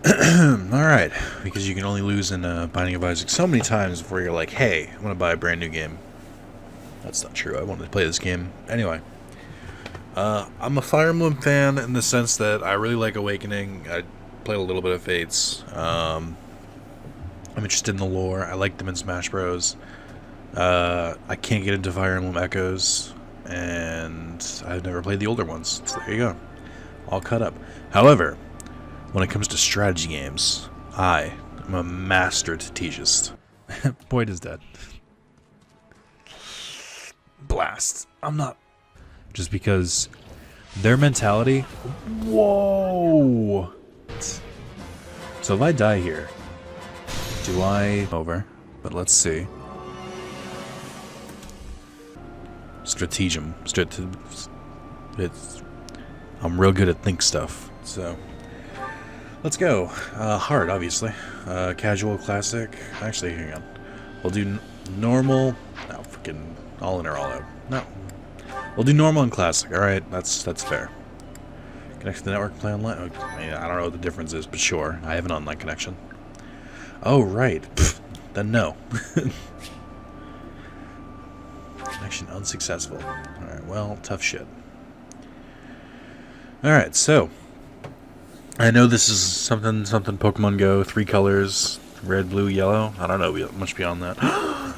Alright, because you can only lose in Binding of Isaac so many times before you're like, hey, I want to buy a brand new game. That's not true. I wanted to play this game. Anyway, I'm a Fire Emblem fan in the sense that I really like Awakening. I played a little bit of Fates. I'm interested in the lore. I like them in Smash Bros. I can't get into Fire Emblem Echoes, and I've never played the older ones. So there you go. All cut up. However, when it comes to strategy games, I am a master strategist. Boyd is dead. Blast. I'm not. Just because their mentality. Whoa! So if I die here, do I. Over. But let's see. Stratagem. I'm real good at think stuff. So. Let's go. Hard, obviously. Casual, classic. Actually, hang on. We'll do normal. No, freaking all in or all out. No. We'll do normal and classic. Alright, that's fair. Connect to the network, play online. I mean, I don't know what the difference is, but sure. I have an online connection. Oh, right. Pfft, then no. Connection unsuccessful. Alright, well, tough shit. Alright, so. I know this is something Pokemon Go, 3 colors, red, blue, yellow. I don't know much beyond that.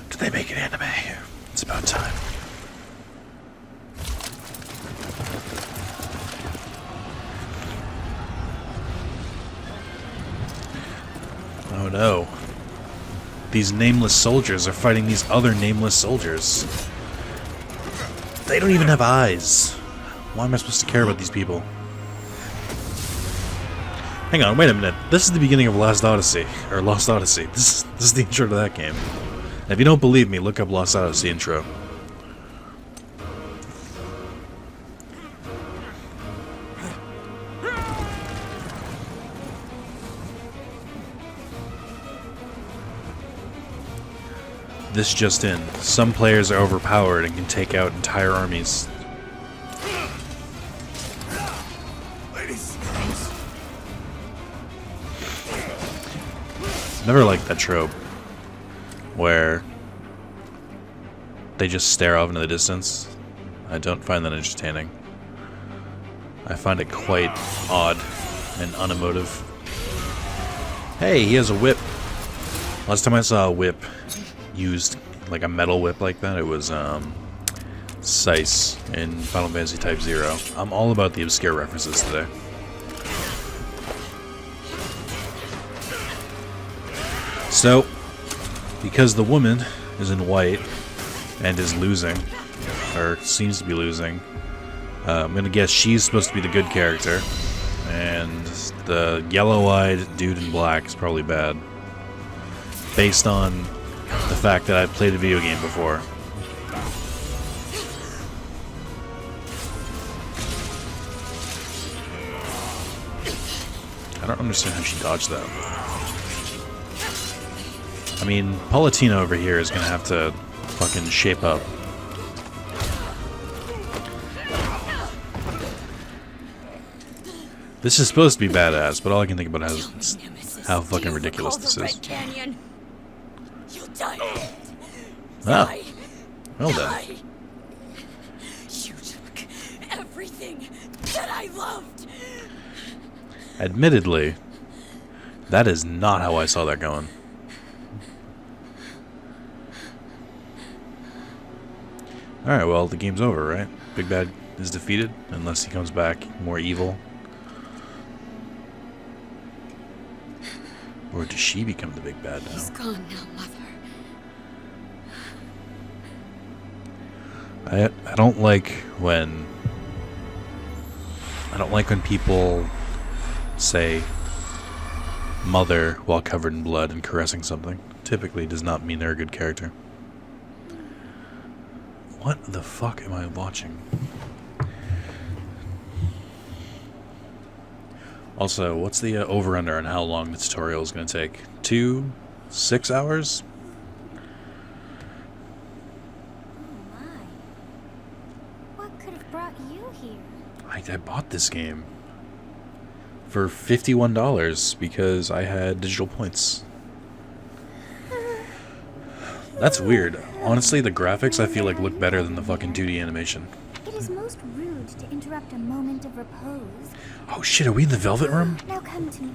Did they make an anime? It's about time. Oh no. These nameless soldiers are fighting these other nameless soldiers. They don't even have eyes. Why am I supposed to care about these people? Hang on, wait a minute. This is the beginning of Lost Odyssey. This is the intro to that game. And if you don't believe me, look up Lost Odyssey intro. This just in. Some players are overpowered and can take out entire armies. Never liked that trope where they just stare off into the distance. I don't find that entertaining. I find it quite odd and unemotive. Hey, he has a whip. Last time I saw a whip used, like a metal whip like that, it was Sice in Final Fantasy Type 0. I'm all about the obscure references today. So, because the woman is in white and is losing, or seems to be losing, I'm gonna guess she's supposed to be the good character, and the yellow-eyed dude in black is probably bad, based on the fact that I've played a video game before. I don't understand how she dodged that. I mean, Palutena over here is gonna have to fucking shape up. This is supposed to be badass, but all I can think about is how fucking ridiculous this is. Ah, well done. You took everything that I loved. Admittedly, that is not how I saw that going. Alright, well, the game's over, right? Big Bad is defeated, unless he comes back more evil. Or does she become the big bad now? He's gone now, Mother. I don't like when people say mother while covered in blood and caressing something. Typically does not mean they're a good character. What the fuck am I watching? Also, what's the over-under on how long the tutorial is going to take? 6 hours? Oh my. What could have brought you here? I bought this game. for $51 because I had digital points. That's weird. Honestly, the graphics I feel like look better than the fucking 2D animation. It is most rude to interrupt a moment of repose. Oh shit, are we in the Velvet Room? Now come to me.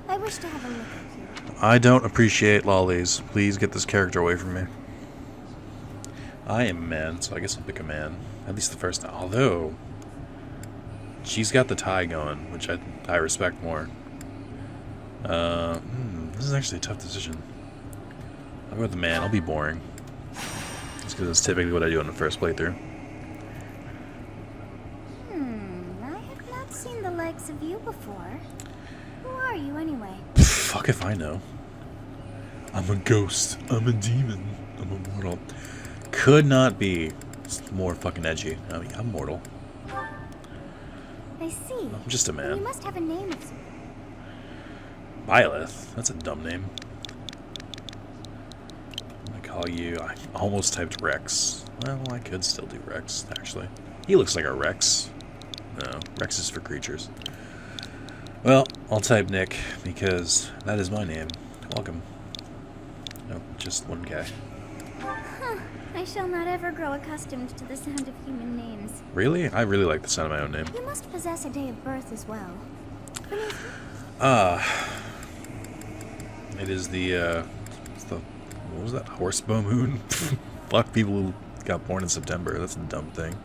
I wish to have a look at you. I don't appreciate lollies. Please get this character away from me. I am a man, so I guess I'll pick a man. At least the first time. Although, she's got the tie going, which I respect more. This is actually a tough decision. I'll go with the man. I'll be boring. Just because it's typically what I do in the first playthrough. I have not seen the likes of you before. Who are you anyway? Fuck if I know. I'm a ghost. I'm a demon. I'm immortal. Could not be more fucking edgy. I mean, I'm mortal. I see. I'm just a You man. must have a name of some... Byleth. That's a dumb name. I'm gonna call you... I almost typed Rex. Well, I could still do Rex, actually. He looks like a Rex. No, Rex is for creatures. Well, I'll type Nick, because that is my name. Welcome. No, just one guy. Huh. I shall not ever grow accustomed to the sound of human names. Really? I really like the sound of my own name. You must possess a day of birth as well. It is the, what was that? Horsebow moon? Fuck people who got born in September. That's a dumb thing.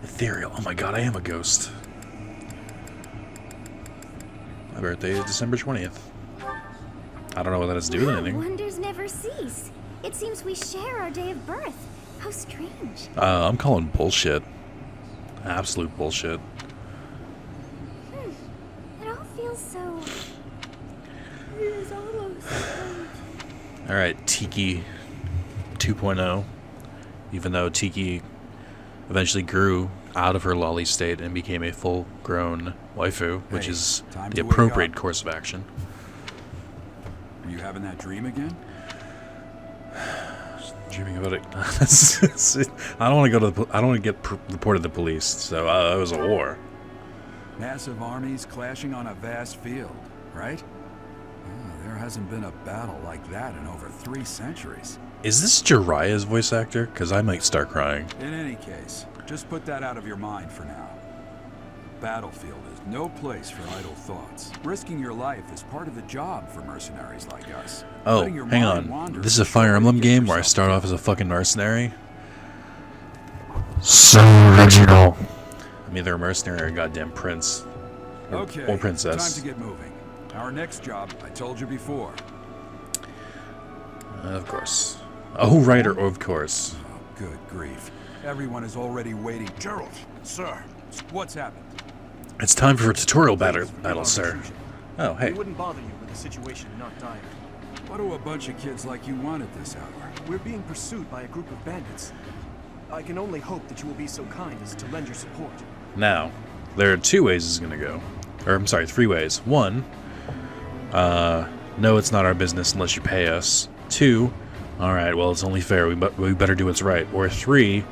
Ethereal. Oh my god, I am a ghost. My birthday is December 20th. I don't know what that has to do with anything. Wonders never cease. It seems we share our day of birth. How strange. I'm calling bullshit. Absolute bullshit. It all feels so... It is almost... Alright, Tiki 2.0. Even though Tiki eventually grew out of her lolly state and became a full-grown waifu, which is the appropriate course of action. Are you having that dream again? Dreaming about it. I don't want to go to the. I don't want to get reported to the police. So it was a war. Massive armies clashing on a vast field, right? Oh, there hasn't been a battle like that in over 3 centuries. Is this Jiraiya's voice actor? Because I might start crying. In any case, just put that out of your mind for now. Battlefield is no place for idle thoughts. Risking your life is part of the job for mercenaries like us. Oh, Letting your hang mind on. wander This is a is Fire sure to Emblem get game where I yourself start off killed. as a fucking mercenary? So original. I'm either a mercenary or a goddamn prince. Okay, Or princess. time to get moving. Our next job, I told you before. Of course. Oh, right, or of course. Oh, good grief. Everyone is already waiting. Gerald, sir, what's happened? It's time for a tutorial battle, sir. Oh, hey. We wouldn't bother you with the situation not dire. What do a bunch of kids like you want at this hour? We're being pursued by a group of bandits. I can only hope that you will be so kind as to lend your support. Now, there are 2 ways this is going to go. Or, I'm sorry, 3 ways. 1, no, it's not our business unless you pay us. 2, alright, well, it's only fair. We better do what's right. Or 3,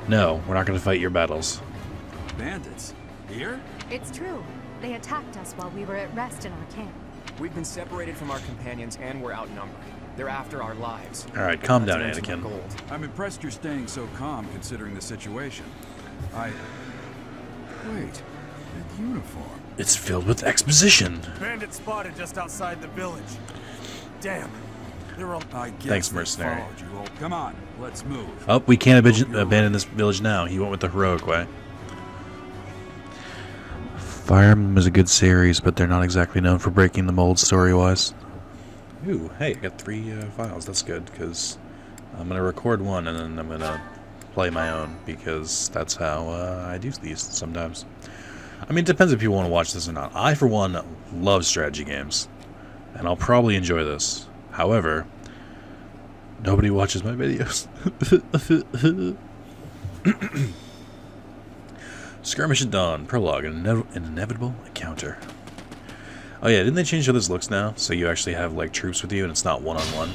no, we're not going to fight your battles. Bandits? Here? It's true. They attacked us while we were at rest in our camp. We've been separated from our companions and we're outnumbered. They're after our lives. Alright, calm down, That's our Anakin. gold. I'm impressed you're staying so calm considering the situation. Wait, that uniform. It's filled with exposition. Bandits spotted just outside the village. Damn. They're all... I guess Thanks, they mercenary. followed you all. Come on, let's move. Oh, we can't abandon this village now. He went with the heroic way. Fire Emblem is a good series, but they're not exactly known for breaking the mold story-wise. Ooh, hey, I got 3 files. That's good, because I'm going to record one, and then I'm going to play my own, because that's how I do these sometimes. I mean, it depends if people want to watch this or not. I, for one, love strategy games, and I'll probably enjoy this. However, nobody watches my videos. Skirmish at Dawn, Prologue, an inevitable encounter. Oh yeah, didn't they change how this looks now? So you actually have, like, troops with you and it's not one-on-one?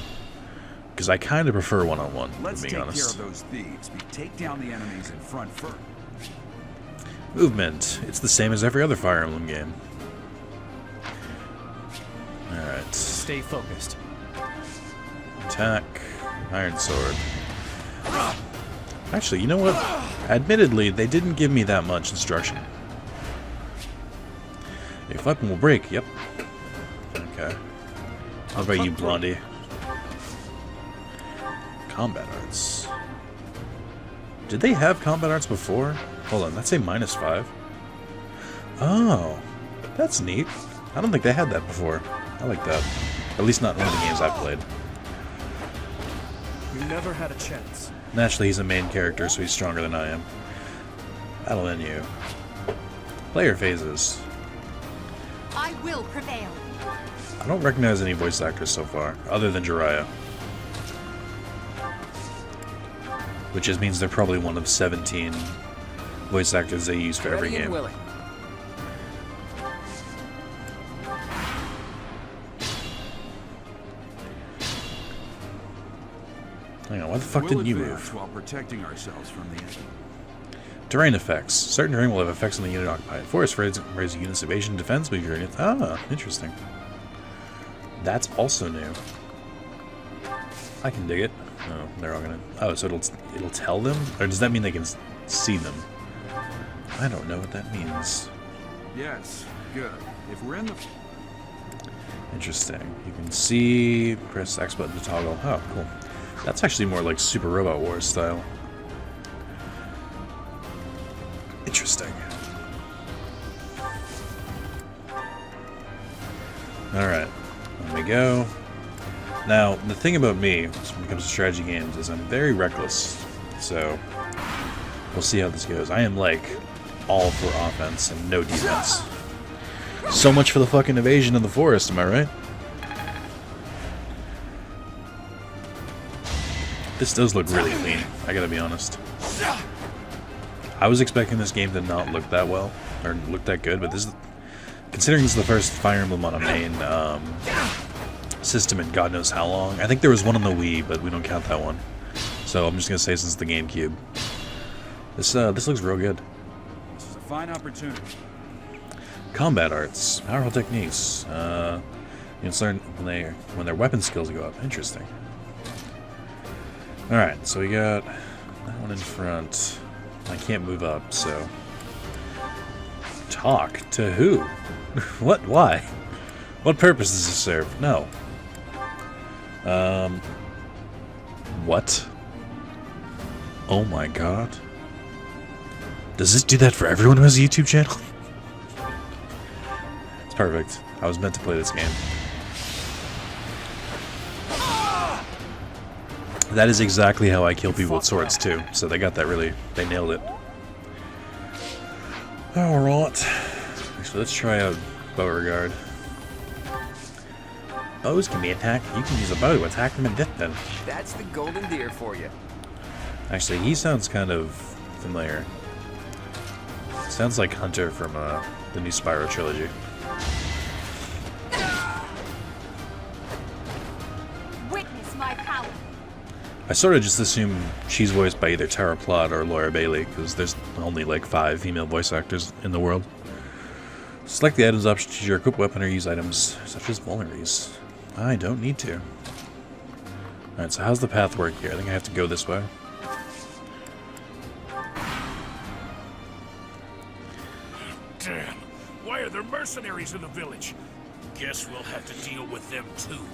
Because I kind of prefer one-on-one, Let's to be take honest. care of those thieves. We take down the enemies in front first. Movement. It's the same as every other Fire Emblem game. stay focused. Attack. Iron Sword. Actually, you know what? Admittedly, they didn't give me that much instruction. If weapon will break, yep. Okay. How about you, Blondie? Combat arts. Did they have combat arts before? Hold on, that's a -5. Oh, that's neat. I don't think they had that before. I like that. At least not in one of the games I've played. You never had a chance. Naturally, he's a main character, so he's stronger than I am. Battle menu. Player phases. I will prevail. I don't recognize any voice actors so far, other than Jiraiya. Which just means they're probably one of 17 voice actors they use for every Ready and game. willing. Hang on, why the fuck We'll didn't you advance move? while protecting ourselves from the enemy. Terrain effects. Certain terrain will have effects on the unit occupied. Forest raise a unit's evasion and defense, but your units. Ah, interesting. That's also new. I can dig it. Oh, they're all gonna. Oh, so it'll tell them, or does that mean they can see them? I don't know what that means. Yes, good. If we're in the... Interesting. You can see. Press X button to toggle. Oh, cool. That's actually more like Super Robot Wars style. Interesting. Alright, there we go. Now, the thing about me, when it comes to strategy games, is I'm very reckless. So, we'll see how this goes. I am like all for offense and no defense. So much for the fucking evasion in the forest, am I right? This does look really clean, I gotta be honest. I was expecting this game to not look that well, or look that good, but this is, considering this is the first Fire Emblem on a main system in God knows how long. I think there was one on the Wii, but we don't count that one. So I'm just gonna say since the GameCube. This looks real good. This is a fine opportunity. Combat arts, powerful techniques. You can learn when their weapon skills go up. Interesting. All right, so we got that one in front. I can't move up, so talk to who? What? Why? What purpose does this serve? No. What? Oh my god. Does this do that for everyone who has a YouTube channel? It's perfect. I was meant to play this game. That is exactly how I kill people with swords too, so they got that really, they nailed it. Alright. So let's try out Beauregard. Bows can be attacked. You can use a bow to attack them and death them. That's the golden deer for you. Actually, he sounds kind of familiar. Sounds like Hunter from the new Spyro trilogy. Witness my power. I sort of just assume she's voiced by either Tara Plott or Laura Bailey, because there's only like 5 female voice actors in the world. Select the items option to choose your equip weapon or use items such as vulneraries. I don't need to. Alright, so how's the path work here? I think I have to go this way. Damn. Why are there mercenaries in the village? Guess we'll have to deal with them too.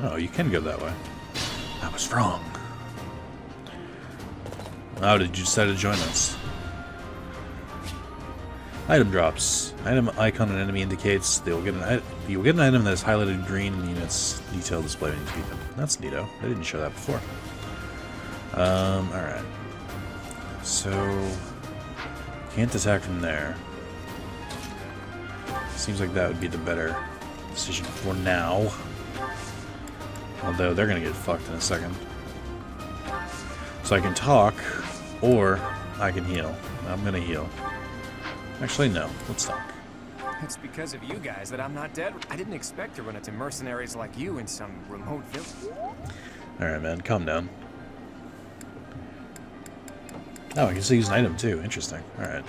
Oh, you can go that way. I was wrong. How did you decide to join us? Item drops. Item icon an enemy indicates they will get an you will get an item that is highlighted green in the unit's detail display when you defeat them. That's neato. I didn't show that before. Alright. So can't attack from there. Seems like that would be the better decision for now. Although they're gonna get fucked in a second. So I can talk, or I can heal. I'm gonna heal. Actually, no. Let's talk. It's because of you guys that I'm not dead. I didn't expect to run into mercenaries like you in some remote village. Alright, man. Calm down. Oh, I can still use an item, too. Interesting. Alright.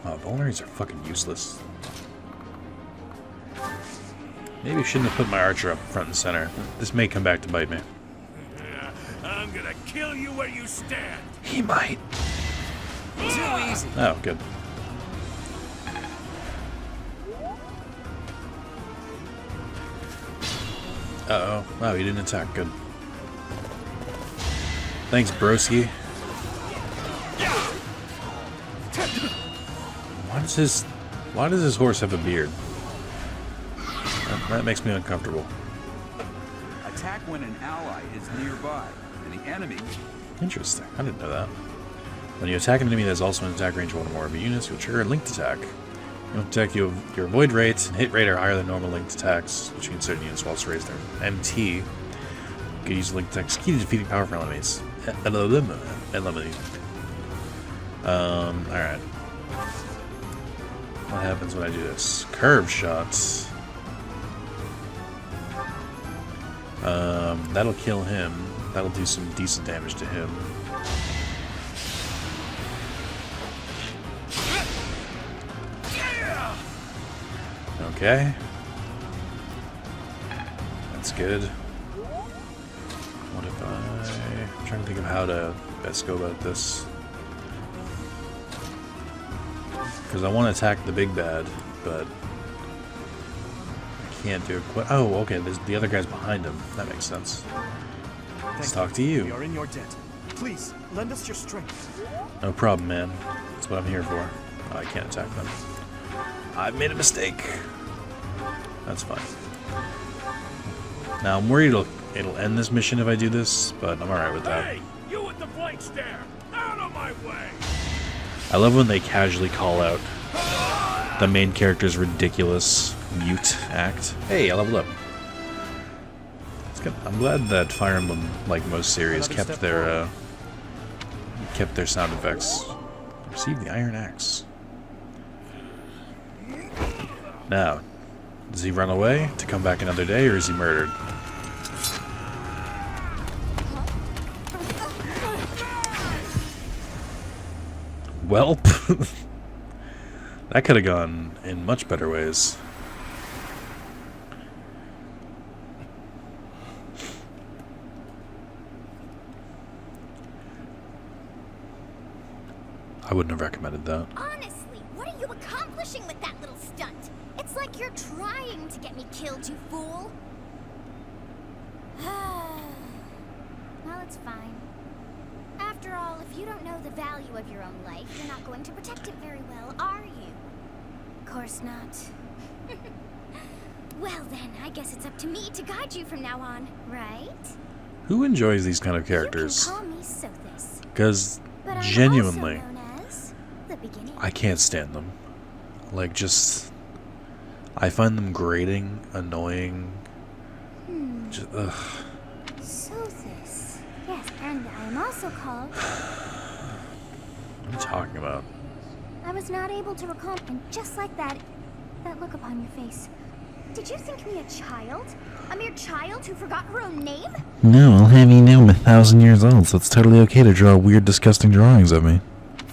Oh, vulneraries are fucking useless. Maybe I shouldn't have put my archer up front and center. This may come back to bite me. I'm gonna kill you where you stand. He might. Too easy. Oh, good. Uh-oh. Wow, he didn't attack. Good. Thanks, broski. Why does his horse have a beard? That makes me uncomfortable. Attack when an ally is nearby, and the enemy... Interesting. I didn't know that. When you attack an enemy that has also an attack range of one or more of your units, you'll trigger a linked attack. You attack your avoid rate and hit rate are higher than normal linked attacks, which means certain units will also raise their MT. You can use linked attacks key to defeating powerful enemies. Alright. What happens when I do this? Curve shots. That'll kill him. That'll do some decent damage to him. Okay. That's good. What if I'm trying to think of how to best go about this. Because I want to attack the big bad, but I can't do it quite. Oh, okay, there's the other guy's behind him. That makes sense. Let's talk to We you. are in your debt. Please, lend us your strength. No problem, man. That's what I'm here for. Oh, I can't attack them. I've made a mistake. That's fine. Now I'm worried it'll end this mission if I do this, but I'm alright with that. Hey, you with the blank stare! Out of my way! I love when they casually call out the main character's ridiculous mute act. Hey, I leveled up. It's good. I'm glad that Fire Emblem, like most series, kept their sound effects. Receive the Iron Axe. Now, does he run away to come back another day, or is he murdered? Welp. That could have gone in much better ways. I wouldn't have recommended that. Honestly, what are you accomplishing with that little stunt? It's like you're trying to get me killed, you fool. Well, it's fine. After all, if you don't know the value of your own life, you're not going to protect it very well, are you? Of course not. Well then, I guess it's up to me to guide you from now on, right? Who enjoys these kind of characters? You can call me Sothis, Because but I'm genuinely, also known as the beginning. I can't stand them. Like, just... I find them grating, annoying. Just, ugh. Sothis. Yes, and I am also called... What are you talking about? I was not able to recall, and just like that look upon your face. Did you think me a child? A mere child who forgot her own name? No, I'll have you know I'm 1,000 years old, so it's totally okay to draw weird, disgusting drawings of me.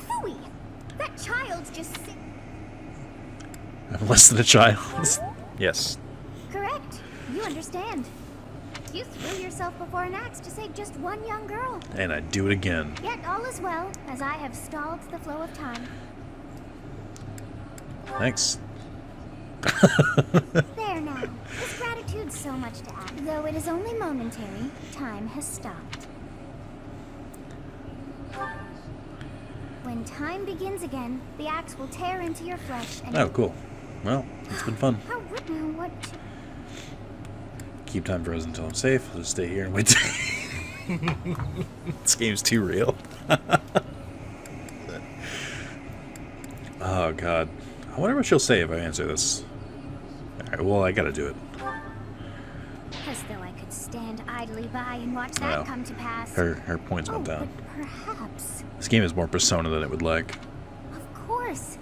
Phooey! That child's just I'm less than a child. Yes. correct. You understand. You threw yourself before an axe to save just one young girl. And I'd do it again. Yet all is well, as I have stalled the flow of time. Thanks. There now. This gratitude's so much to ask. Though it is only momentary, time has stopped. When time begins again, the axe will tear into your flesh and... Oh, cool. Well, it's been fun. How would now what... Keep time frozen until I'm safe. I'll just stay here and wait. This game's too real. Oh, God. I wonder what she'll say if I answer this. Alright, well, I gotta do it. As though I could stand idly by and watch that Well, come to pass. Her points went down. But perhaps... This game is more Persona than it would like. Of course.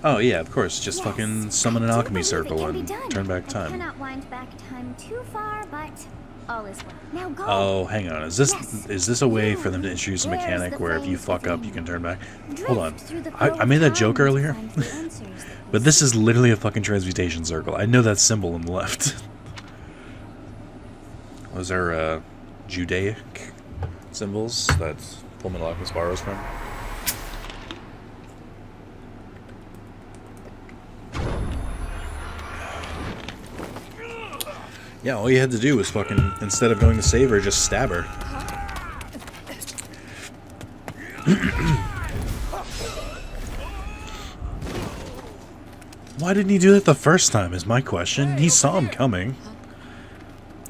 Oh, yeah, of course. Just Yes, fucking summon an I do alchemy believe it circle can be and done. turn back I time. cannot wind back time too far, but All is well. Now go. Oh, hang on. Is this a way for them to introduce a mechanic where if you fuck up, you can turn back? Hold on. I made that joke earlier, but this is literally a fucking transmutation circle. I know that symbol on the left. Those are Judaic symbols that Fullmetal Alchemist borrows from. Yeah, all you had to do was fucking, instead of going to save her, just stab her. Why didn't he do that the first time is my question. He saw him coming.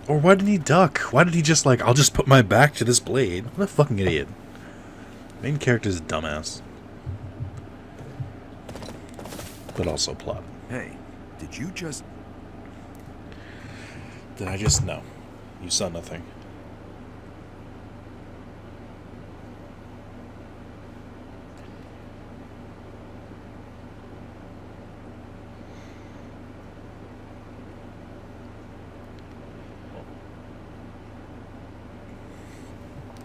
Or why didn't he duck? Why did he just like, I'll just put my back to this blade? What a fucking idiot. Main character's a dumbass. But also plot. Hey, did you just... Did I just... No. You saw nothing.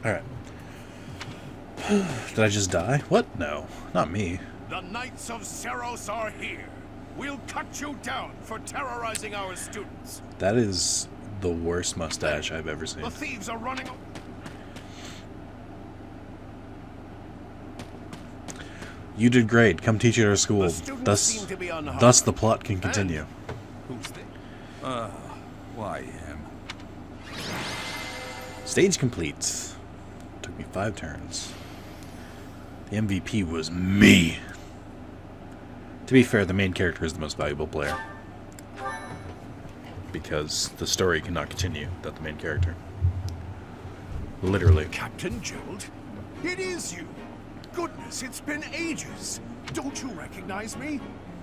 Alright. Did I just die? What? No. Not me. The Knights of Seros are here. We'll cut you down for terrorizing our students. That is the worst mustache I've ever seen. The thieves are running. You did great. Come teach at our school. The students Thus seem to be unharmed. thus the plot can continue. Who's this? Why him? Stage complete. Took me 5 turns. The MVP was me. To be fair, the main character is the most valuable player. Because the story cannot continue without the main character. Literally. Captain Gerald? It is you. Goodness, it's been ages. Don't you recognize me?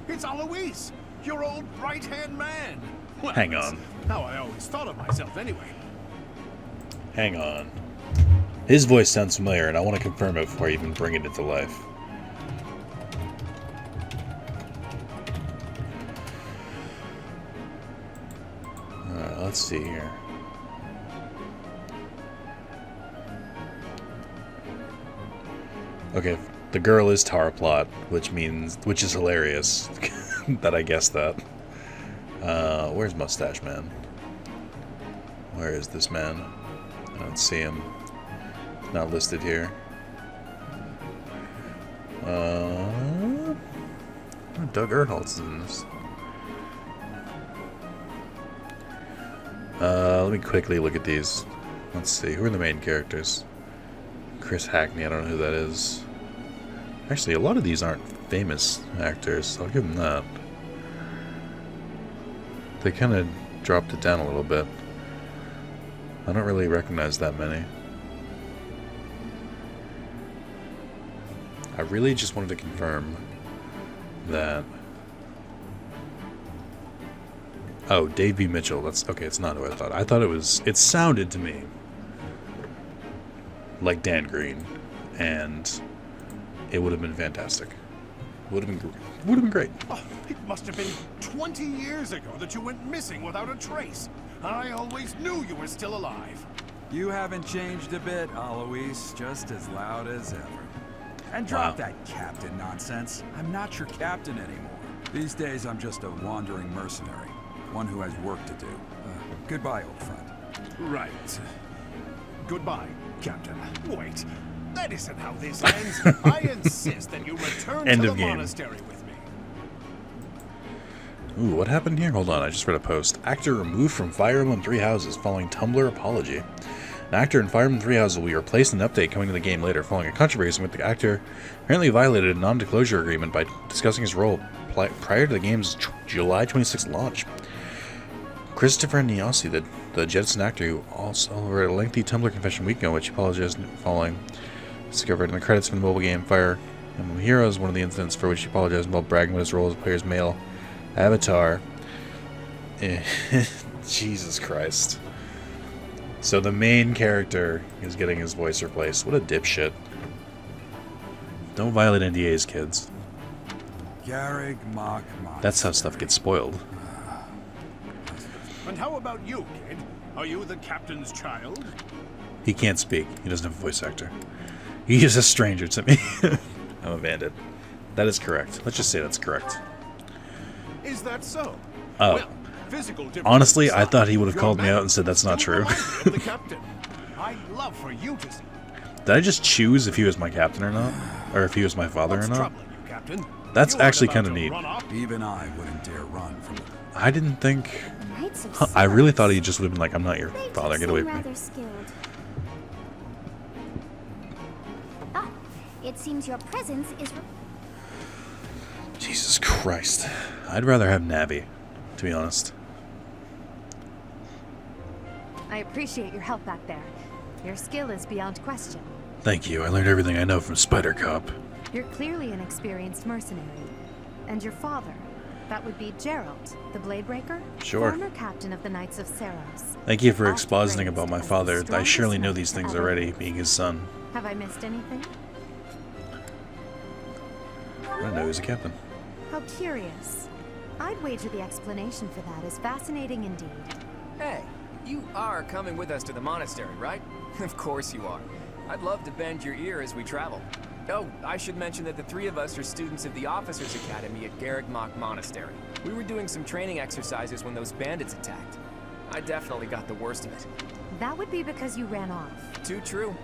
It's Alois, your old right-hand man. Well, Hang on. How I always thought of myself anyway. Hang on. His voice sounds familiar, and I want to confirm it before I even bring it into life. Alright, let's see here. Okay, the girl is Tara Plot, which is hilarious that I guessed that. Where's Mustache Man? Where is this man? I don't see him. Not listed here. Doug Erholtz is in this. Let me quickly look at these. Let's see, who are the main characters? Chris Hackney, I don't know who that is. Actually, a lot of these aren't famous actors, so I'll give them that. They kind of dropped it down a little bit. I don't really recognize that many. I really just wanted to confirm that... Oh, Dave B. Mitchell. That's okay. It's not who I thought. I thought it was. It sounded to me like Dan Green, and it would have been fantastic. Would have been great. Oh, it must have been 20 years ago that you went missing without a trace. I always knew you were still alive. You haven't changed a bit, Alois. Just as loud as ever. And drop Wow. that captain nonsense. I'm not your captain anymore. These days, I'm just a wandering mercenary. One who has work to do. Goodbye, old friend. Right. Goodbye, Captain. Wait, that isn't how this ends. I insist that you return End to of the game. monastery with me. Ooh, what happened here? Hold on, I just read a post. Actor removed from Fire Emblem 3 Houses following Tumblr apology. An actor in Fire Emblem 3 Houses will be replaced in an update coming to the game later, following a controversy with the actor apparently violated a non-disclosure agreement by discussing his role prior to the game's July 26th launch. Christopher Niasi, the Jetson actor who also wrote a lengthy Tumblr confession week ago, which he apologized following, discovered in the credits from the mobile game Fire Emblem Heroes. One of the incidents for which he apologized involved bragging about his role as the player's male avatar. Jesus Christ. So the main character is getting his voice replaced. What a dipshit. Don't violate NDAs, kids. Garrig Mach. That's how stuff gets spoiled. And how about you, kid? Are you the captain's child? He can't speak. He doesn't have a voice actor. He is a stranger to me. I'm a bandit. That is correct. Let's just say that's correct. Is that so? Oh. Well, physical differences Honestly, I aside, thought he would have your called me out and manners said that's not still true. remind me of the captain. I'd love for you to see. Did I just choose if he was my captain or not? Or if he was my father What's or not? troubling you, Captain? That's You aren't actually about kind of to neat. run off? Even I wouldn't dare run from it. I didn't think... Knights of Huh, I really thought he Swords. just would have been like, I'm not your They father, do get away seem from me. rather skilled. Ah, it seems your presence is... Jesus Christ. I'd rather have Navi, to be honest. I appreciate your help back there. Your skill is beyond question. Thank you. I learned everything I know from Spider Cop. You're clearly an experienced mercenary. And your father, that would be Gerald, the Bladebreaker? Sure. Former captain of the Knights of Seros. Thank you for Oft expositing praised about my as the father. I strongest surely know knight these to things ever already, live. being his son. Have I missed anything? I don't know who's a captain. How curious. I'd wager the explanation for that is fascinating indeed. Hey, you are coming with us to the monastery, right? Of course you are. I'd love to bend your ear as we travel. Oh, I should mention that the three of us are students of the Officers Academy at Garrigmach Monastery. We were doing some training exercises when those bandits attacked. I definitely got the worst of it. That would be because you ran off. Too true.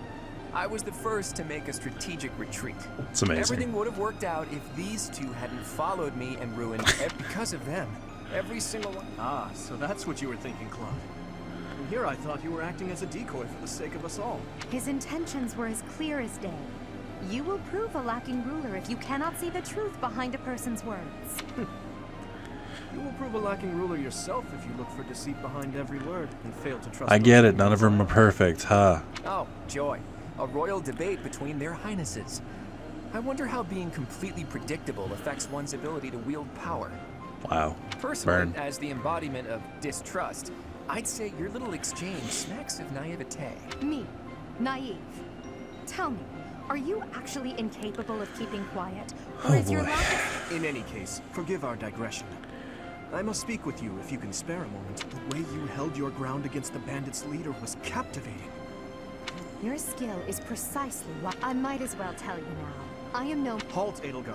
I was the first to make a strategic retreat. It's amazing. Everything would have worked out if these two hadn't followed me and ruined because of them. Every single one. Ah, so that's what you were thinking, Claude. And here I thought you were acting as a decoy for the sake of us all. His intentions were as clear as day. You will prove a lacking ruler if you cannot see the truth behind a person's words. You will prove a lacking ruler yourself if you look for deceit behind every word and fail to trust I those get who it. None of them are perfect, huh? Oh, joy. A royal debate between their highnesses. I wonder how being completely predictable affects one's ability to wield power. Wow. Personally, Burn. as the embodiment of distrust, I'd say your little exchange smacks of naivete. Me, naive. Tell me, are you actually incapable of keeping quiet? Or Oh, is your boy. lack of... In any case, forgive our digression. I must speak with you if you can spare a moment. The way you held your ground against the bandits' leader was captivating. Your skill is precisely what... I might as well tell you now. I am no... Halt, Edelgard.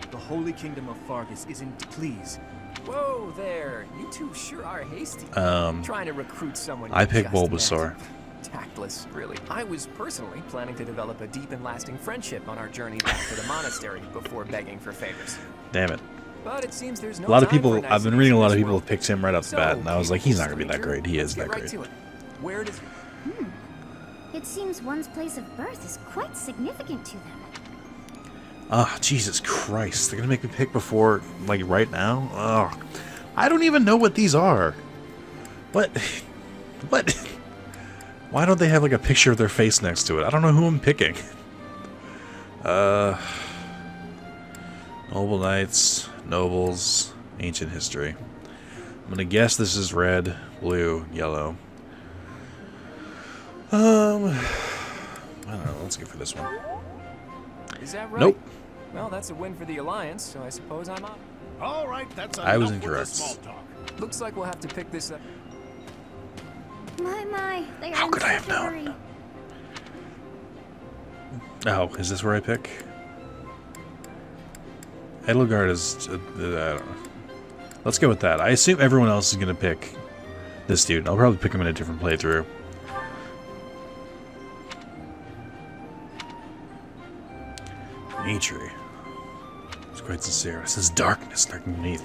The Holy Kingdom of Fargus is in... Please. Whoa there, you two sure are hasty. Trying to recruit someone. I you picked just Bulbasaur. met. Tactless, really. I was personally planning to develop a deep and lasting friendship on our journey back to the monastery before begging for favors. Damn it. But it seems there's no A lot of time people, for I've been niceties reading a in lot of this people world. have picked him right off the So, bat, and I was like, he's not Peter, going to be that stranger, great. He let's is get that right great. to it. Where does... It seems one's place of birth is quite significant to them. Ah, Jesus Christ. They're going to make me pick before, like, right now? Ugh. I don't even know what these are. What? What? Why don't they have, like, a picture of their face next to it? I don't know who I'm picking. Noble Knights, Nobles, Ancient History. I'm going to guess this is red, blue, yellow. I don't know. Let's go for this one. Is that right? Nope. Well, that's a win for the Alliance, so I suppose I'm up. All right, that's I was enough with the incorrect. small talk. Looks like we'll have to pick this up. My, they are How in could I have such a known? hurry. Oh, is this where I pick? Edelgard is... I don't know. Let's go with that. I assume everyone else is going to pick this dude. I'll probably pick him in a different playthrough. Nature. It's quite sincere. It says darkness underneath.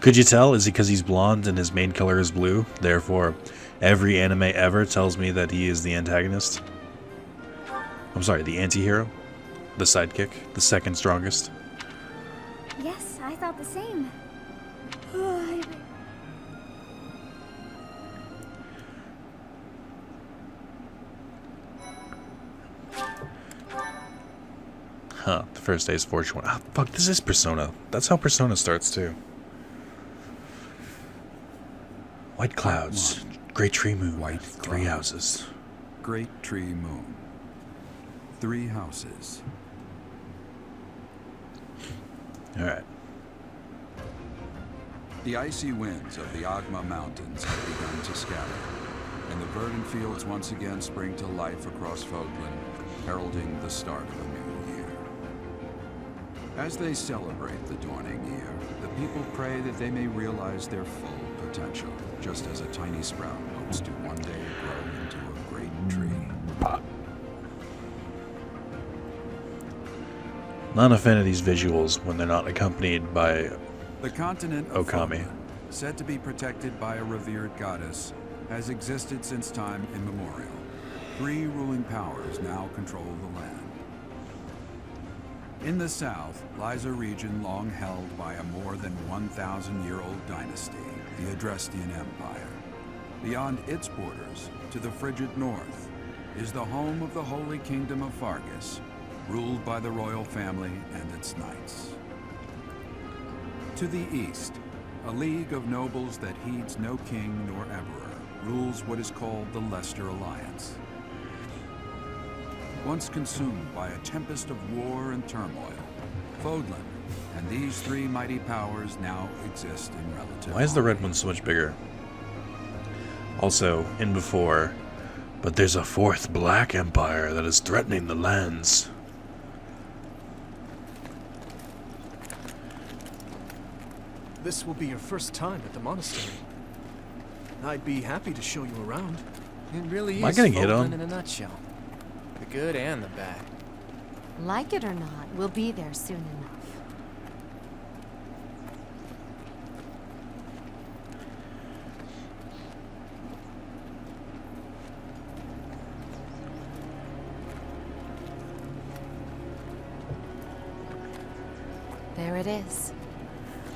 Could you tell? Is it because he's blonde and his main color is blue? Therefore, every anime ever tells me that he is the antagonist. I'm sorry, the anti-hero? The sidekick? The second strongest? Yes, I thought the same. Huh, the first day is fortune. Ah, fuck, this is Persona. That's how Persona starts, too. White clouds. Great tree moon. White Three cloud. houses. Great tree moon. 3 houses. Alright. The icy winds of the Agma Mountains have begun to scatter, and the verdant fields once again spring to life across Fodlan, heralding the start of a new year. As they celebrate the dawning year, the people pray that they may realize their full potential, just as a tiny sprout hopes to one day grow into a great tree. Not a fan of these visuals when they're not accompanied by The continent of Okami. Fodlan, said to be protected by a revered goddess, has existed since time immemorial. 3 ruling powers now control the land. In the south lies a region long held by a more than 1,000-year-old dynasty, the Adrestian Empire. Beyond its borders, to the frigid north, is the home of the Holy Kingdom of Fargus, ruled by the royal family and its knights. To the east, a league of nobles that heeds no king nor emperor rules what is called the Leicester Alliance. Once consumed by a tempest of war and turmoil, Fodlan and these 3 mighty powers now exist in relative Why is the red harmony. one so much bigger? Also, in before, but there's a 4th Black Empire that is threatening the lands. This will be your first time at the monastery. I'd be happy to show you around. It really Am I is getting hit Fodlan on? in a nutshell. The good and the bad. Like it or not, we'll be there soon enough. There it is.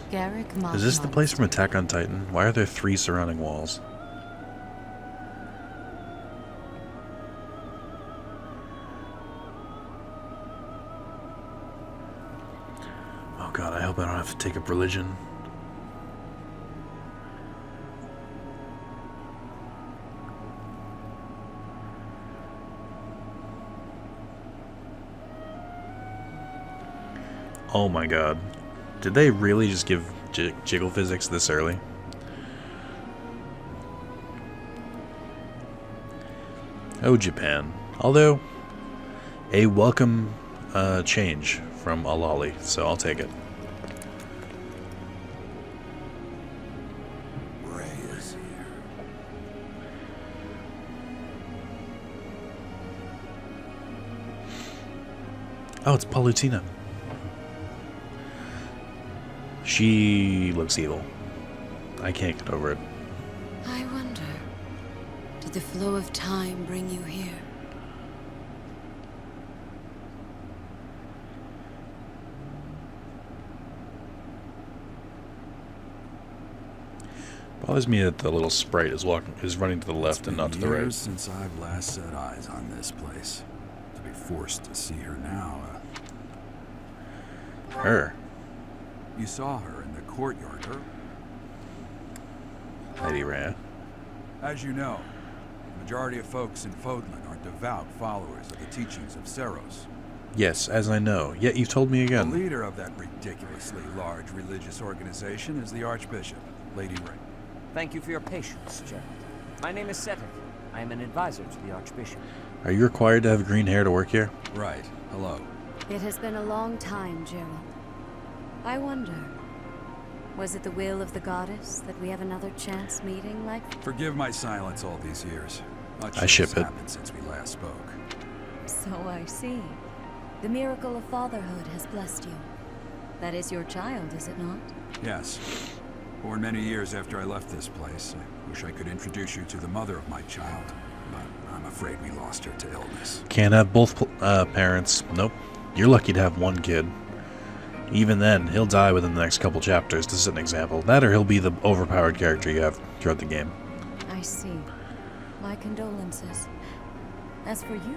Garrick Is this the place from Attack on Titan? Why are there 3 surrounding walls? Oh god, I hope I don't have to take up religion. Oh my god. Did they really just give jiggle physics this early? Oh, Japan. Although, a welcome change from Alali, so I'll take it. Ray is here. Oh, it's Palutena. She looks evil. I can't get over it. I wonder, did the flow of time bring you here? Bothers me that the little sprite is running to the left It's and been not to the right. years since I've last set eyes on this place. To be forced to see her now, Her. you saw her in the courtyard, her? Lady Rhea. As you know, the majority of folks in Fodlan are devout followers of the teachings of Seros. Yes, as I know. Yet you've told me The again. leader of that ridiculously large religious organization is the Archbishop, Lady Ray. Thank you for your patience, Gerald. My name is Cedric. I am an advisor to the Archbishop. Are you required to have green hair to work here? Right. Hello. It has been a long time, Gerald. I wonder, was it the will of the goddess that we have another chance meeting like... Forgive my silence all these years. Much I has ship it. happened since we last spoke. So I see. The miracle of fatherhood has blessed you. That is your child, is it not? Yes. Born many years after I left this place. I wish I could introduce you to the mother of my child, but I'm afraid we lost her to illness. Can't have both parents. Nope. You're lucky to have one kid. Even then, he'll die within the next couple chapters, to set an example. That or he'll be the overpowered character you have throughout the game. I see. My condolences. As for you,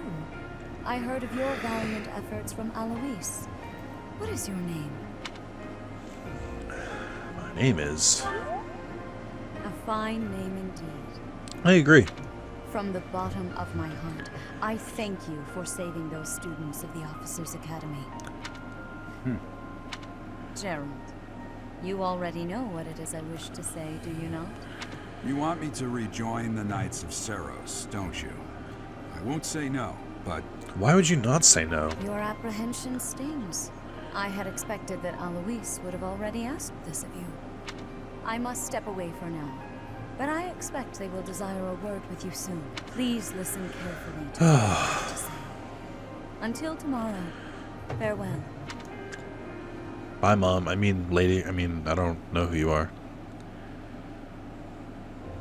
I heard of your valiant efforts from Alois. What is your name? My name is... A fine name indeed. I agree. From the bottom of my heart, I thank you for saving those students of the Officers' Academy. Gerald, you already know what it is I wish to say, do you not? You want me to rejoin the Knights of Seros, don't you? I won't say no, but Why would you not say no? Your apprehension stings. I had expected that Alois would have already asked this of you. I must step away for now, but I expect they will desire a word with you soon. Please listen carefully to what I have to say. Until tomorrow, farewell. Bye, Mom. I mean, lady. I mean, I don't know who you are.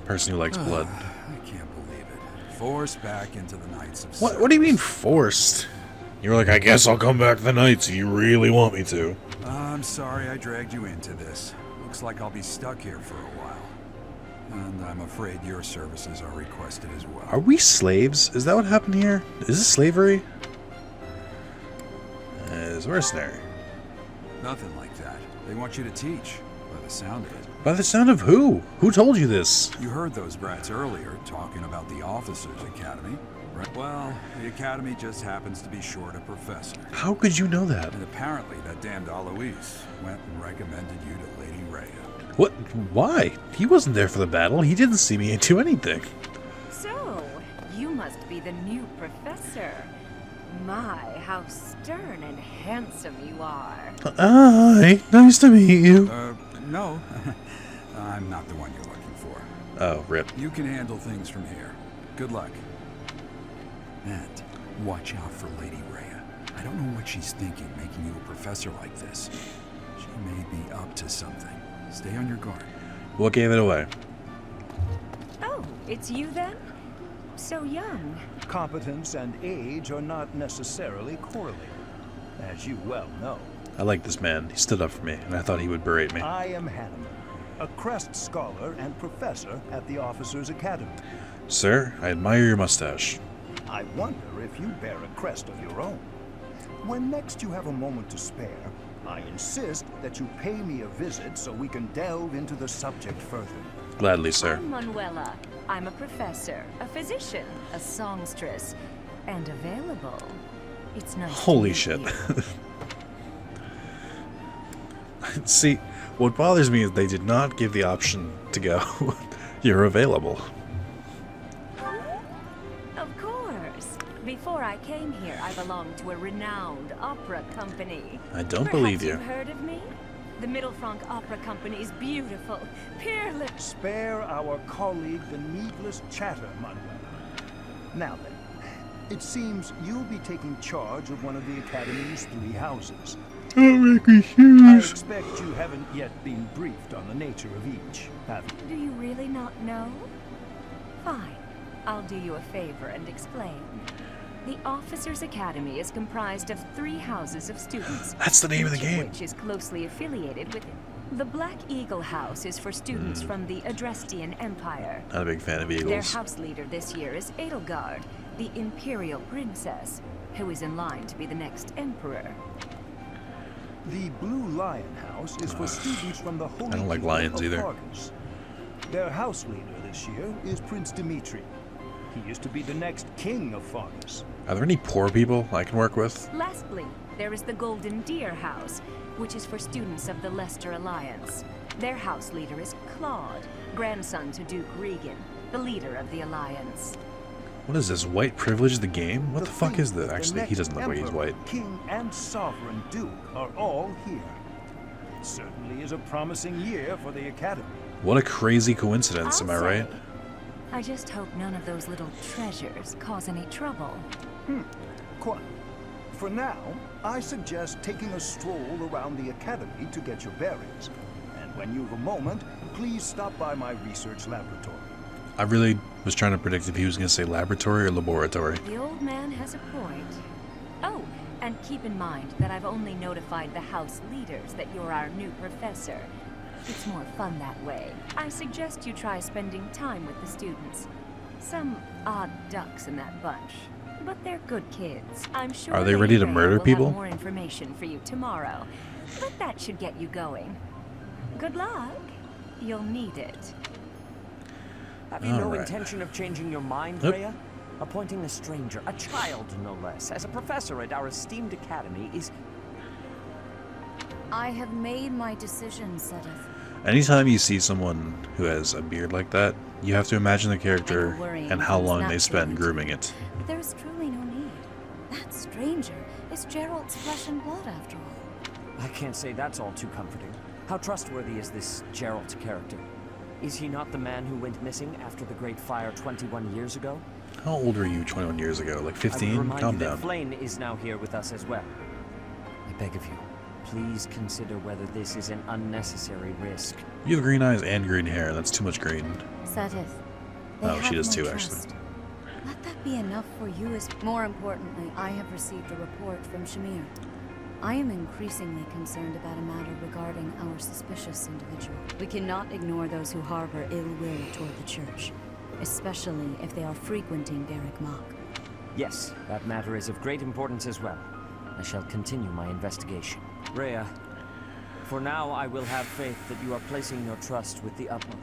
Person who likes blood. I can't believe it. Forced back into the Knights of What do you mean forced? You were like, I guess I'll come back to the Knights if you really want me to. I'm sorry I dragged you into this. Looks like I'll be stuck here for a while. And I'm afraid your services are requested as well. Are we slaves? Is that what happened here? Is this slavery? It's mercenary. Nothing like that. They want you to teach, by the sound of it. By the sound of who? Who told you this? You heard those brats earlier talking about the Officers' Academy, right? Well, the Academy just happens to be short a professor. How could you know that? And apparently that damned Alois went and recommended you to Lady Rhea. What? Why? He wasn't there for the battle. He didn't see me do anything. So, you must be the new professor. My, how stern and handsome you are. Hi, nice to meet you. No. I'm not the one you're looking for. Oh, rip. You can handle things from here. Good luck. And watch out for Lady Rhea. I don't know what she's thinking making you a professor like this. She may be up to something. Stay on your guard. What gave it away? Oh, it's you then? So young. Competence and age are not necessarily correlated, as you well know. I like this man. He stood up for me, and I thought he would berate me. I am Hanneman, a Crest Scholar and Professor at the Officers' Academy. Sir, I admire your mustache. I wonder if you bear a crest of your own. When next you have a moment to spare, I insist that you pay me a visit so we can delve into the subject further. Gladly, sir. I'm Manuela. I'm a professor, a physician, a songstress, and available. It's nice Holy to meet shit. you. See, what bothers me is they did not give the option to go, you're available. Of course. Before I came here, I belonged to a renowned opera company. I don't Perhaps believe you. You've heard of me? The Middlefranc Opera Company is beautiful, peerless. Spare our colleague the needless chatter, Manuela. Now then, it seems you'll be taking charge of one of the Academy's 3 houses. Don't make me I serious. expect you haven't yet been briefed on the nature of each, have you? Do you really not know? Fine. I'll do you a favor and explain. The Officers' Academy is comprised of 3 houses of students. That's the name of the each game. Which is closely affiliated with it. The Black Eagle House is for students from the Adrestian Empire. Not a big fan of Their eagles. house leader this year is Edelgard, the Imperial Princess, who is in line to be the next Emperor. The Blue Lion House is for students from the Holy I don't like Kingdom lions of either. Fargus. Their house leader this year is Prince Dimitri. He used to be the next king of Fargus. Are there any poor people I can work with? Lastly, there is the Golden Deer House, which is for students of the Leicester Alliance. Their house leader is Claude, grandson to Duke Regan, the leader of the Alliance. What is this, white privilege the game? What the fuck think is this? that the Actually, he next doesn't look like he's emperor, white. King and sovereign duke are all here. It certainly is a promising year for the Academy. What a crazy coincidence, am I I'll right? say. I just hope none of those little treasures cause any trouble. Quite. For now, I suggest taking a stroll around the Academy to get your bearings. And when you've a moment, please stop by my research laboratory. I really was trying to predict if he was going to say laboratory or laboratory. The old man has a point. Oh, and keep in mind that I've only notified the house leaders that you're our new professor. It's more fun that way. I suggest you try spending time with the students. Some odd ducks in that bunch, but they're good kids. I'm sure Are they Lady ready to Rhea murder will people? have more information for you tomorrow, but that should get you going. Good luck. You'll need it. Have you no Alright. intention of changing your mind, Nope. Rhea? Appointing a stranger, a child no less, as a professor at our esteemed academy is... I have made my decision, Sedith. Anytime you see someone who has a beard like that, you have to imagine the character and how long they spend grooming it. But there is truly no need. That stranger is Gerald's flesh and blood, after all. I can't say that's all too comforting. How trustworthy is this Gerald character? Is he not the man who went missing after the Great Fire 21 years ago? How old were you 21 years ago? Like I 15? would remind Calm you that down. Flame is now here with us as well. I beg of you, please consider whether this is an unnecessary risk. You have green eyes and green hair. That's too much green. Satis, they Oh, have she does my too, trust. actually. Let that be enough for you. As more importantly, I have received a report from Shamir. I am increasingly concerned about a matter regarding our suspicious individual. We cannot ignore those who harbor ill will toward the church, especially if they are frequenting Garrick Mach. Yes, that matter is of great importance as well. I shall continue my investigation. Rhea, for now I will have faith that you are placing your trust with the utmost.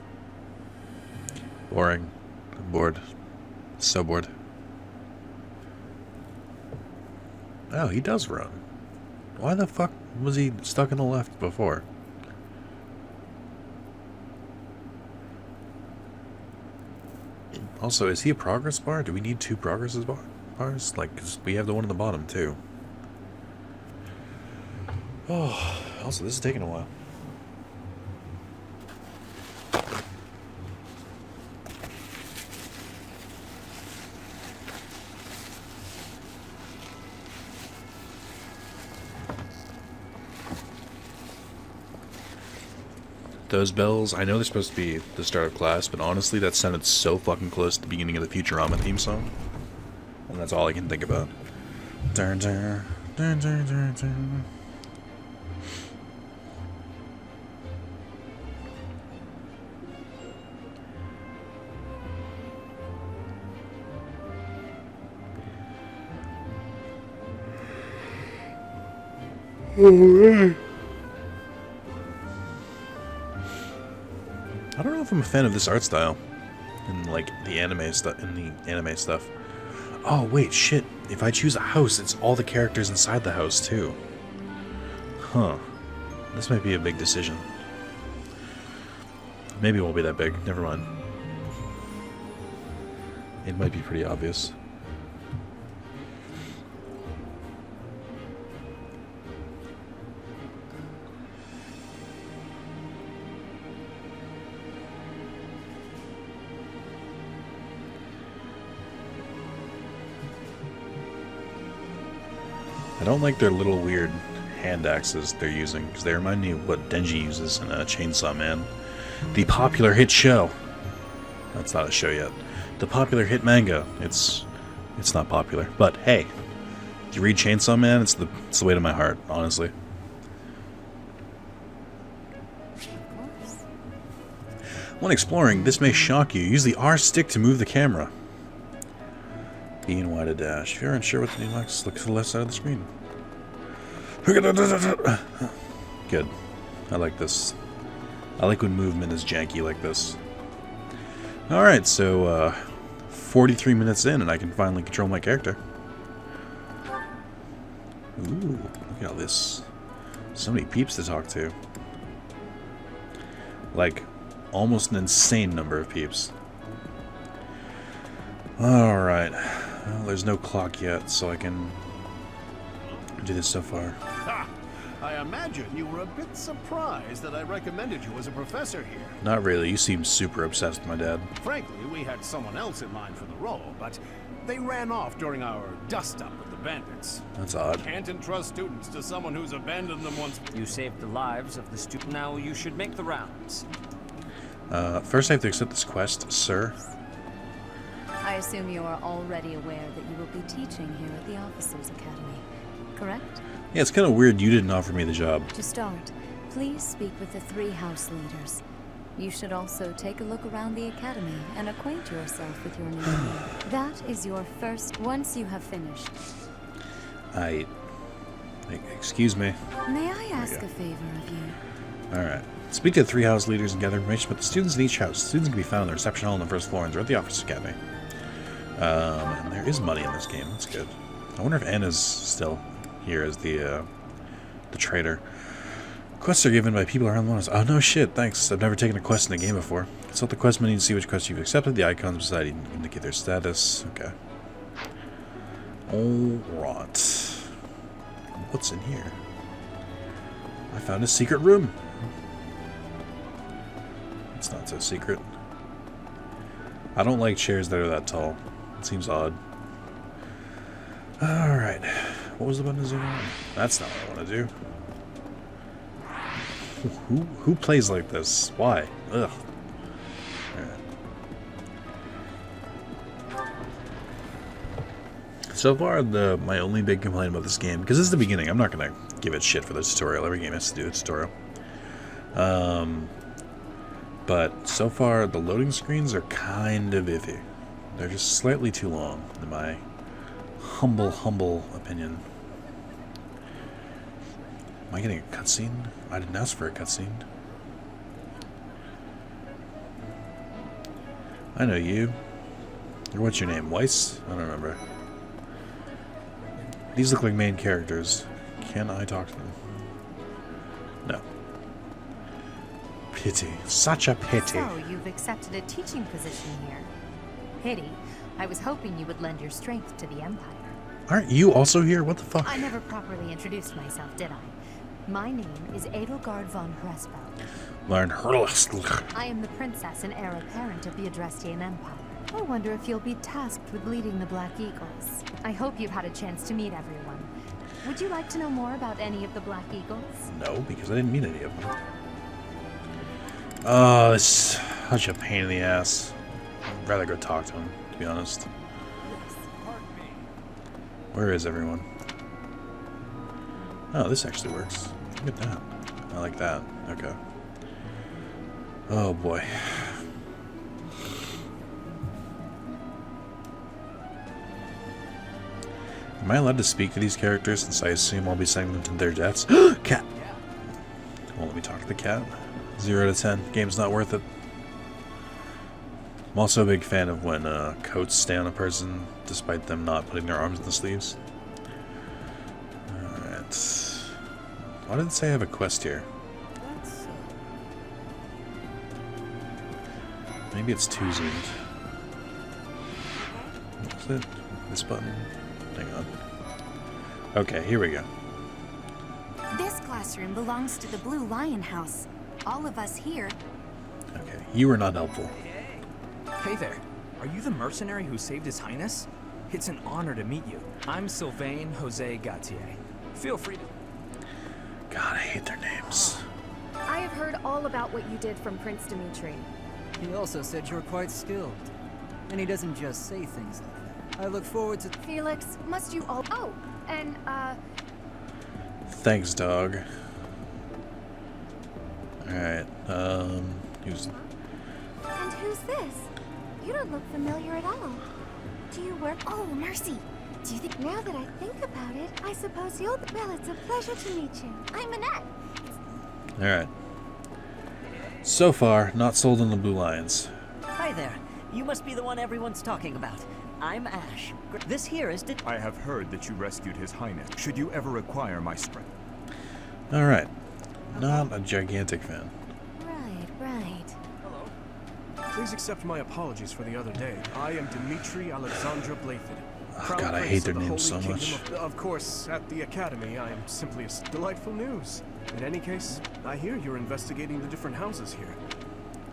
Boring. I'm bored. So bored. Oh, he does run. Why the fuck was he stuck in the left before? Also, is he a progress bar? Do we need 2 progress bars? Like, 'cause we have the one in the bottom, too. Oh, also, this is taking a while. Those bells, I know they're supposed to be the start of class, but honestly, that sounded so fucking close to the beginning of the Futurama theme song. And that's all I can think about. Dun, dun, dun, dun, dun, dun. I don't know if I'm a fan of this art style in like the anime stuff. Oh wait, shit. If I choose a house, it's all the characters inside the house too. Huh. This might be a big decision. Maybe it won't be that big. Never mind. It might be pretty obvious. I don't like their little weird hand axes they're using, because they remind me of what Denji uses in Chainsaw Man. The popular hit show. That's not a show yet. The popular hit manga. It's not popular. But hey, if you read Chainsaw Man, it's the way to my heart, honestly. When exploring, this may shock you. Use the R stick to move the camera. B and Y to dash. If you're unsure what to do next, look to the left side of the screen. Good. I like this. I like when movement is janky like this. Alright, so 43 minutes in and I can finally control my character. Ooh, look at all this. So many peeps to talk to. Like, almost an insane number of peeps. Alright. Well, there's no clock yet, so I can do this so far. Ha! I imagine you were a bit surprised that I recommended you as a professor here. Not really. You seem super obsessed with my dad. Frankly, we had someone else in mind for the role, but they ran off during our dust-up with the bandits. That's odd. Can't entrust students to someone who's abandoned them once. You saved the lives of the student. Now you should make the rounds. First I have to accept this quest, sir. I assume you are already aware that you will be teaching here at the Officers Academy, correct? Yeah, it's kind of weird you didn't offer me the job. To start, please speak with the 3 house leaders. You should also take a look around the academy and acquaint yourself with your new home. That is your first. Once you have finished. Excuse me. May I ask a favor of you? Alright. Speak to the 3 house leaders and gather information about the students in each house. Students can be found in the reception hall on the first floor and they're at the Officers Academy. And there is money in this game. That's good. I wonder if Anna's still here as the trader. Quests are given by people around the world. Oh no shit, thanks. I've never taken a quest in a game before. Consult the quest menu to see which quest you've accepted. The icons beside you indicate their status. Okay. Alright. What's in here? I found a secret room. It's not so secret. I don't like chairs that are that tall. It seems odd. Alright. What was the button to zoom on? That's not what I want to do. Who plays like this? Why? Ugh. Alright. So far, my only big complaint about this game, because this is the beginning, I'm not going to give it shit for the tutorial. Every game has to do a tutorial. But so far, the loading screens are kind of iffy. They're just slightly too long, in my humble opinion. Am I getting a cutscene? I didn't ask for a cutscene. I know you. Or what's your name? Weiss? I don't remember. These look like main characters. Can I talk to them? No. Pity. Such a pity. So, you've accepted a teaching position here. Pity. I was hoping you would lend your strength to the Empire. Aren't you also here? What the fuck? I never properly introduced myself, did I? My name is Edelgard von Hresfeld. Learn Hurlsk. I am the princess and heir apparent of the Adrestian Empire. I wonder if you'll be tasked with leading the Black Eagles. I hope you've had a chance to meet everyone. Would you like to know more about any of the Black Eagles? No, because I didn't meet any of them. Oh, it's such a pain in the ass. I'd rather go talk to him, to be honest. Where is everyone? Oh, this actually works. Look at that. I like that. Okay. Oh boy. Am I allowed to speak to these characters since I assume I'll be sending them to their deaths? Cat! Well, let me talk to the cat. 0 to 10. Game's not worth it. I'm also a big fan of when coats stay on a person despite them not putting their arms in the sleeves. Alright. Why did it say I have a quest here? Maybe it's too zoomed. What was it? This button? Hang on. Okay, here we go. This classroom belongs to the Blue Lion House. All of us here. Okay, you were not helpful. Hey there. Are you the mercenary who saved His Highness? It's an honor to meet you. I'm Sylvain Jose Gautier. Feel free to... God, I hate their names. I have heard all about what you did from Prince Dimitri. He also said you're quite skilled. And he doesn't just say things like that. I look forward to... Felix, must you all... Oh, and, Thanks, dog. Alright, who's... And who's this? You don't look familiar at all. Do you work... Oh, Mercy! Do you think... Now that I think about it, I suppose you'll... Well, it's a pleasure to meet you. I'm Annette. Alright. So far, not sold on the Blue Lions. Hi there. You must be the one everyone's talking about. I'm Ash. This here is... I have heard that you rescued His Highness. Should you ever require my strength? Alright. Not a gigantic fan. Right. Please accept my apologies for the other day. I am Dimitri Alexandra Blathed. Oh god, I hate their names so much. Of course, at the Academy, I am simply a delightful news. In any case, I hear you're investigating the different houses here.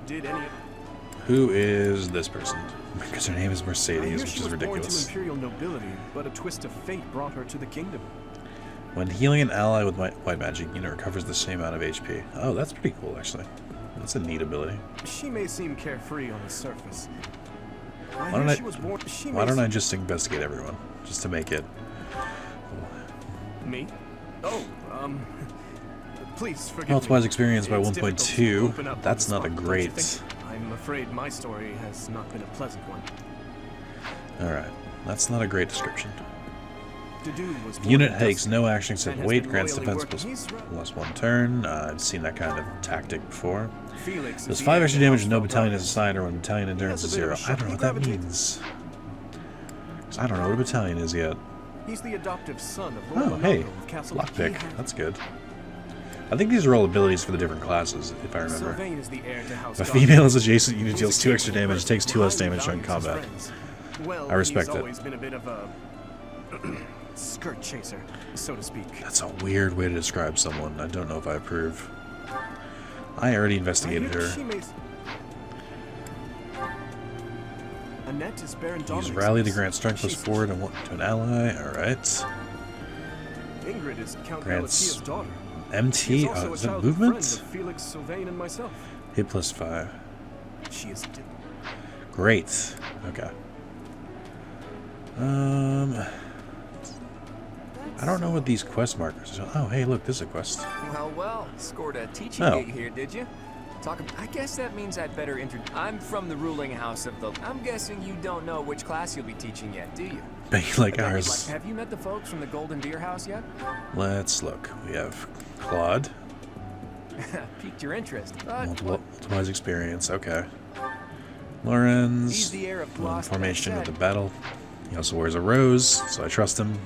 Did any... Who is this person? Because her name is Mercedes, which is ridiculous. Born to imperial nobility, but a twist of fate brought her to the kingdom. When healing an ally with white magic, unit recovers the same amount of HP. Oh, that's pretty cool, actually. That's a neat ability. She may seem carefree on the surface. Why don't I just investigate everyone, just to make it... Me? Oh, please forgive Multiplies me. experience by It's 1.2. That's not a great... I'm afraid my story has not been a pleasant one. Alright, that's not a great description. Was Unit takes no action except wait, grants defense plus 1 turn. I've seen that kind of tactic before. Does 5 extra damage when no battalion is assigned or when battalion endurance is 0. I don't know what that means. I don't know what a battalion is yet. He's the adoptive son of Oh, hey, lockpick. That's good. I think these are all abilities for the different classes, if I remember. Sylvain is the heir to House If a Garden. female is adjacent unit, deals He's a 2 extra capable damage, but takes 2 less highly damage during values his combat. friends. Well, I respect he's it. always been a bit of a skirt chaser, so to speak. That's a weird way to describe someone. I don't know if I approve. I already investigated her. Annette is Baron Use Dominic's rally to niece. grant strength plus She's 4 to an ally. Alright. Ingrid is Count Grants Galatia's daughter. MT. She is also a Is that childhood movement? friend of Felix, Sylvain, and myself. Hit plus 5. She is Great. Okay. I don't know what these quest markers are. Oh, hey, look, this is a quest. Well, scored a teaching Oh. gig here, did you? I guess that means I'd better I'm from the ruling house of the... I'm guessing you don't know which class you'll be teaching yet, do you? Like ours. Have you met the folks from the Golden Deer House yet? Let's look. We have Claude. Piqued your interest. But Multiplies experience. Okay. Lorenz. He's the heir of Gloucester, Formation of said. the battle. He also wears a rose, so I trust him.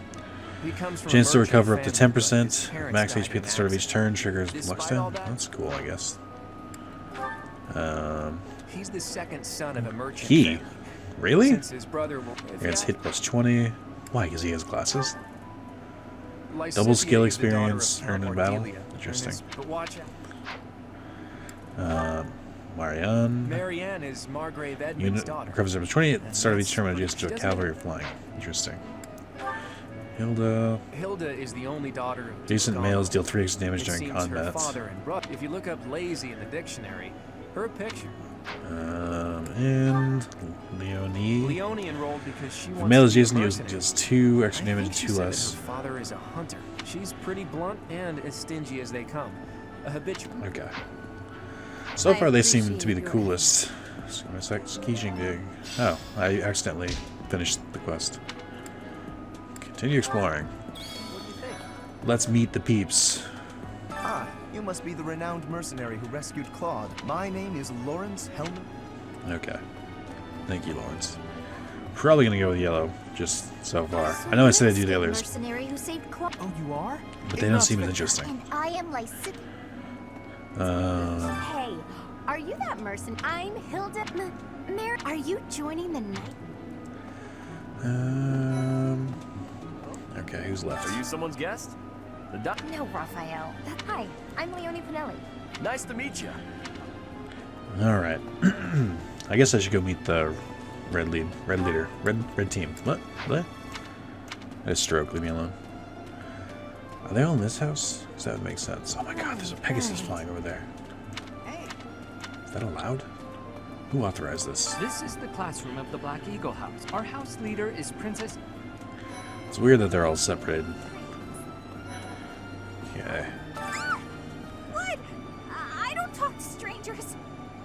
He comes from a Chance to merchant recover up to family, but his 10%. parents Max died HP in at the start of each turn. Triggers Despite Lux all down. that- That's cool, I guess. He's the second son of a merchant He? family. Really? Since his brother will... Grants hit plus 20. Why? Because he has glasses? Lysitia Double skill is the daughter of experience Count earned in battle. Cordelia, Interesting. But watch out. Marianne. Marianne is Margrave Edmund's Unit daughter. recovers up to 20 at the start of each turn when She adjacent to a doesn't cavalry or flying. Interesting. Hilda. Hilda is the only daughter of Decent Duke males Gonald. deal 3 extra damage It during seems combat. Her father and brother. If you look up lazy in the dictionary, her picture. And Leonie. Leonie enrolled because she If wants a male is to be a adjacent, mercenary. deals 2 extra I damage think and she 2 said that less. Her father is a hunter. She's pretty blunt and as stingy as they come. A habitual. Okay. So far, they seem to be the appreciate your coolest. Ski shindig. Oh, I accidentally finished the quest. Continue exploring. Let's meet the peeps. Ah, you must be the renowned mercenary who rescued Claude. My name is Lawrence Helmer. Okay. Thank you, Lawrence. Probably gonna go with yellow, just so far. I know I said I'd do the others, Mercenary who saved Claude. Oh, you are? but they don't seem as interesting. And I am Lysitia. Um, Hey, are you that mercenary? I'm Hilda. Are you joining the night? okay, who's left? Are you someone's guest? The doc. No, Raphael. Hi, I'm Leonie Pinelli. Nice to meet you. Alright. I guess I should go meet the red leader. Red team. What? I had a stroke, leave me alone. Are they all in this house? Because that would make sense. Oh my god, there's a Pegasus flying over there. Is that allowed? Who authorized this? This is the classroom of the Black Eagle House. Our house leader is Princess... It's weird that they're all separated. Okay. What? I don't talk to strangers.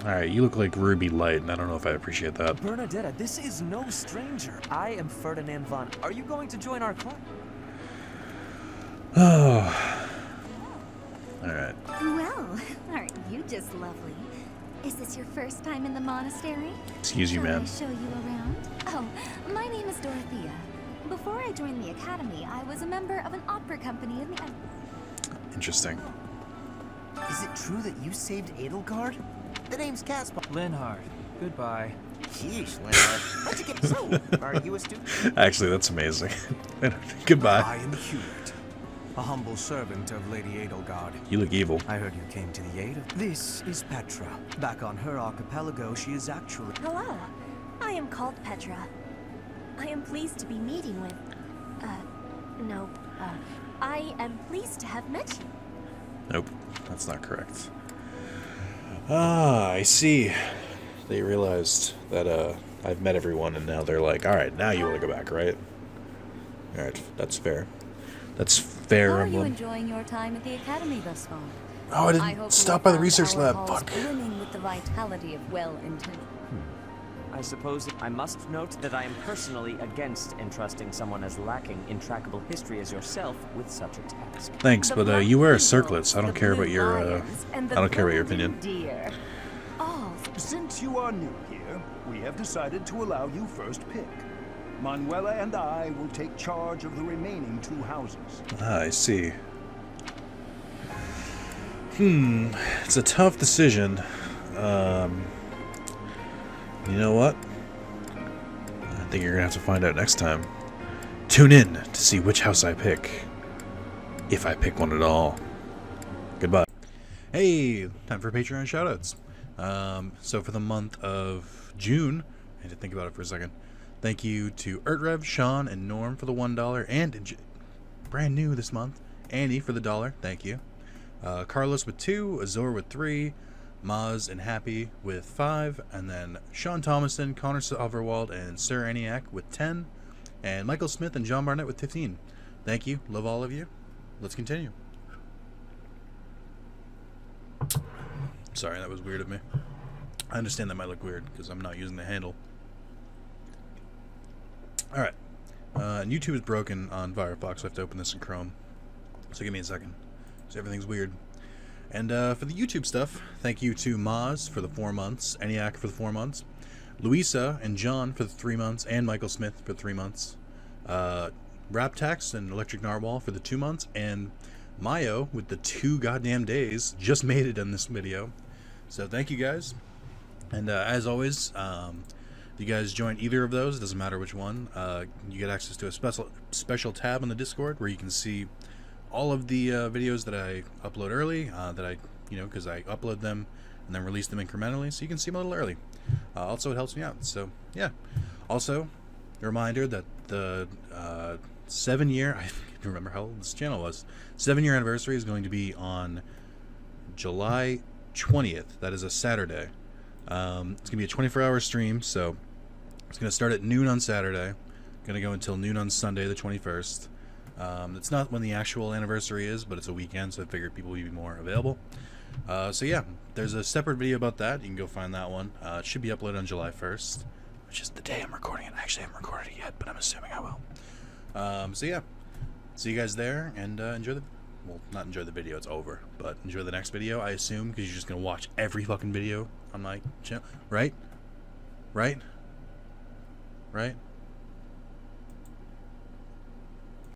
Alright, you look like Ruby Light, and I don't know if I appreciate that. Bernadetta, this is no stranger. I am Ferdinand von... Are you going to join our club? Oh. Alright. Well, aren't you just lovely? Is this your first time in the monastery? Excuse you, Shall ma'am. I show you around? Oh, my name is Dorothea. Before I joined the academy, I was a member of an opera company in the... Interesting. Is it true that you saved Edelgard? The name's Caspar. Linhard. Goodbye. Yeesh, Linhard. How'd you get so? Are you a student? Actually, that's amazing. Goodbye. I am Hubert, a humble servant of Lady Edelgard. You look evil. I heard you came to the aid of... This is Petra. Back on her archipelago, she is actually... Hello, I am called Petra. I am pleased to be meeting with... I am pleased to have met you. Nope, that's not correct. Ah, I see. They realized that I've met everyone, and now they're like, all right, now you want to go back, right? All right, that's fair. That's fair, How are you Emblem. enjoying your time at the academy thus far? Oh, I didn't hope you stop have by the found research our lab. halls Fuck. brimming with the vitality of well-intentioned. I suppose I must note that I am personally against entrusting someone as lacking in trackable history as yourself with such a task. Thanks, but you wear a circlet, so I don't care about your I don't care about your opinion. Deer. Oh, Since you are new here, we have decided to allow you first pick. Manuela and I will take charge of the remaining 2 houses. Ah, I see. It's a tough decision. You know what? I think you're gonna have to find out next time. Tune in to see which house I pick. If I pick one at all. Goodbye. Hey, time for Patreon shoutouts. So for the month of June, I had to think about it for a second. Thank you to Ertrev, Sean, and Norm for the $1, and brand new this month, Annie for the $1. Thank you. Carlos with 2, Azor with 3, Maz and Happy with 5, and then Sean Thomason, Connor Silverwald, and Sir Aniak with 10, and Michael Smith and John Barnett with 15. Thank you. Love all of you. Let's continue. Sorry, that was weird of me. I understand that might look weird because I'm not using the handle. Alright. And YouTube is broken on Firefox, so I have to open this in Chrome. So give me a second. So everything's weird. And for the YouTube stuff, thank you to Maz for the 4 months, ENIAC for the 4 months, Louisa and John for the 3 months, and Michael Smith for 3 months, Raptax and Electric Narwhal for the 2 months, and Mayo with the 2 goddamn days just made it in this video. So thank you guys. And as always, if you guys join either of those, it doesn't matter which one, you get access to a special tab on the Discord where you can see all of the videos that I upload early, because I upload them and then release them incrementally, so you can see them a little early. Also, it helps me out. So yeah. Also, a reminder that the 7-year, I can't remember how old this channel was, 7-year anniversary is going to be on July 20th. That is a Saturday. It's going to be a 24-hour stream, so it's going to start at noon on Saturday. Going to go until noon on Sunday, the 21st. It's not when the actual anniversary is, but it's a weekend, so I figured people would be more available. So yeah, there's a separate video about that. You can go find that one. It should be uploaded on July 1st, which is the day I'm recording it. I actually haven't recorded it yet, but I'm assuming I will. So yeah, see you guys there, and enjoy the... Well, not enjoy the video, it's over, but enjoy the next video, I assume, because you're just going to watch every fucking video on my channel. Right? Right? Right?